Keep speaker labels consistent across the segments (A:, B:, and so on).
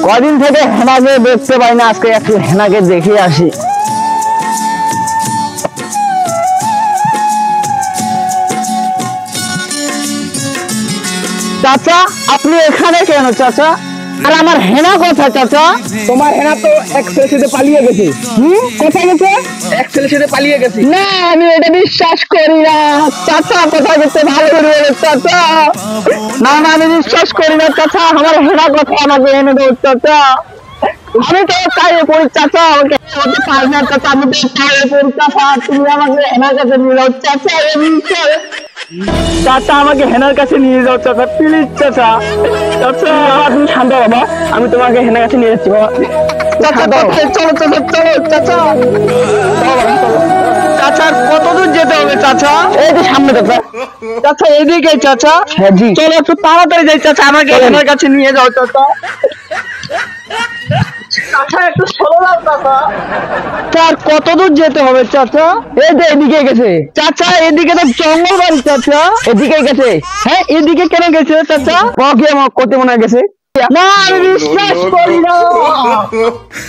A: কদিন থেকে হেনাকে দেখতে পাই না, আজকে একটু হেনাকে দেখে আসি। চাচা আপনি এখানে কেন চাচা? আর আমার হেনা কোথায় চাচা?
B: তোমার হেনা তো এক ছেলের সাথে পালিয়ে গেছে।
A: কোথায় গেছে?
B: এক ছেলের সাথে পালিয়ে গেছে।
A: না আমি এটা বিশ্বাস করি না চাচা। কোথায় গেছে ভালো করে বলো চাচা। না না আমি বিশ্বাস করি না চাচা। আমার হেনা কোথায় আমাকে এনে দেবো চাচা। আমি তো কাজে পড়ি চাচা, আমাকে হতে পারি না চাচা। আমি তো কাজে পড়ি চাচা, তুমি আমাকে হেনার কাছে নিয়ে যাও চাচা। চাচা আমাকে হেনার কাছে নিয়ে যাও চাচা, প্লিজ চাচা। চাচা তুমি শান্ত বাবা, আমি তোমাকে হেনার কাছে নিয়ে যাচ্ছি বাবা। চাচা চলো চলো চলো চাচা। চাচা কত দূর যেতে হবে চাচা? এই যে সামনে চাচা। চাচা এদিকে চাচা। হ্যাঁ জি চলো একটু তাড়াতাড়ি যাই চাচা, আমাকে হেনার কাছে নিয়ে যাও চাচা। চাচা একটু সরে যাও চাচা। চার কত দূর যেতে হবে চাচা? এই যে এদিকে গেছে চাচা। এদিকে তো জঙ্গল বাড়ি চাচা। এদিকে গেছে? হ্যাঁ এদিকে কেন গেছে চাচা? ওকে আমার কোটে মনে গেছে। না আমি বিশ্বাস করি না,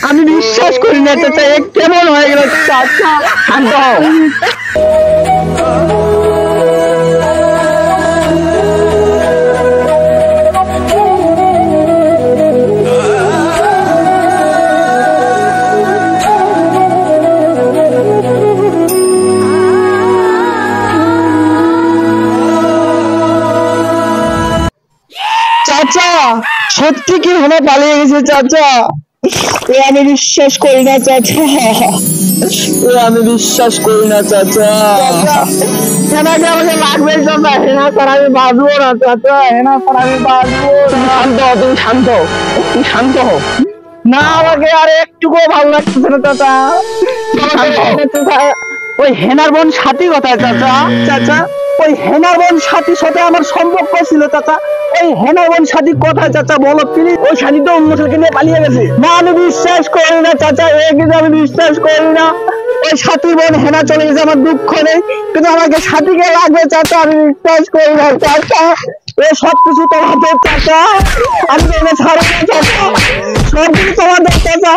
A: আমি বিশ্বাস করি না চাচা। কেমন হয়ে গেল চাচা? শান্ত হও। চাচা সত্যি কি হেনা পালিয়ে গেছে চাচা? আমি বিশ্বাস করি না চাচা। আমি বিশ্বাস করি না চাচা। হেনাকে আমাকে লাগবে চাচা। হেনা ছাড়া আমি বাঁচবো না চাচা। হেনা ছাড়া আমি বাঁচবো না। শান্ত হও, তুমি শান্ত হও, তুমি শান্ত হও। না আমাকে আর একটুকুও ভালো লাগতেছে না চাচা। ওই হেনার বোন সাথী কোথায় চাচা? চাচা ওই হেনার বোন সাথীর সাথে আমার সম্পর্ক ছিল চাচা। ওই হেনার বোন সাথী কোথায় চাচা বলো প্লিজ? ওই সাথী তো অন্য ছেলেকে নিয়ে পালিয়ে গেছে। না আমি বিশ্বাস করি না চাচা, কিন্তু আমি বিশ্বাস করি না। ওই সাথীর বোন হেনা চলে গেছে, আমার দুঃখ নেই, কিন্তু আমাকে সাথীকে লাগবে চাচা। আমি বিশ্বাস করি না চাচা। এ সবকিছু তোমাদের চাচা, আমি এনে ছাড়বো না চাচা। সবকিছু তোমাদের চাচা।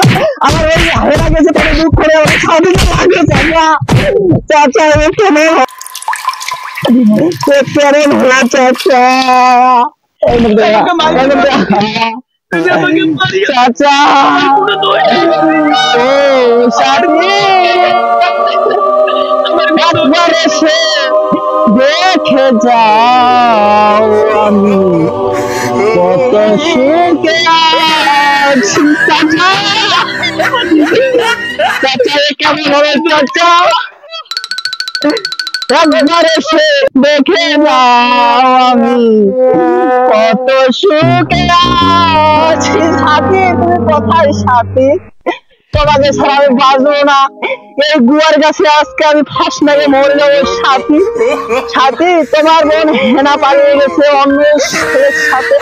A: আমার ওই হেনা গেছে তাহলে দুঃখ নেই, আমার সাথীকে লাগবে চাচা। চাচা কেন কেন ভোলা চাচা? চাচা একবার এসে দেখে যাও আমি কত সুখে আছি চাচা। চাচা কেমন হবে চাচা? একবার এসে দেখে যাও আমি কত সুখে আছি। সাথী তুমি কোথায় সাথী? তোমাকে ছাড়া আমি বাঁচবো না। এই গুয়ার গাছে আজকে আমি ফাঁস মেরে মরে যাবো সাথী। সাথী তোমার বোন হেনা পালিয়ে গেছে অন্য ছেলের সাথে,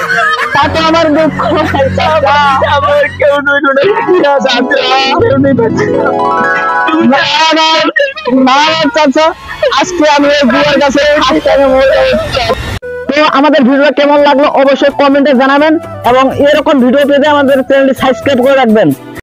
A: তাতে আমার দুঃখ নাই চাচা। আমার কেউ না চাচা, আজকে আমি এই গুয়ার গাছে ফাঁস মেরে মরে যাবো। তো আমাদের ভিডিওটা কেমন লাগলো অবশ্যই কমেন্টে জানাবেন, এবং এরকম ভিডিও পেতে আমাদের চ্যানেলটি সাবস্ক্রাইব করে রাখবেন।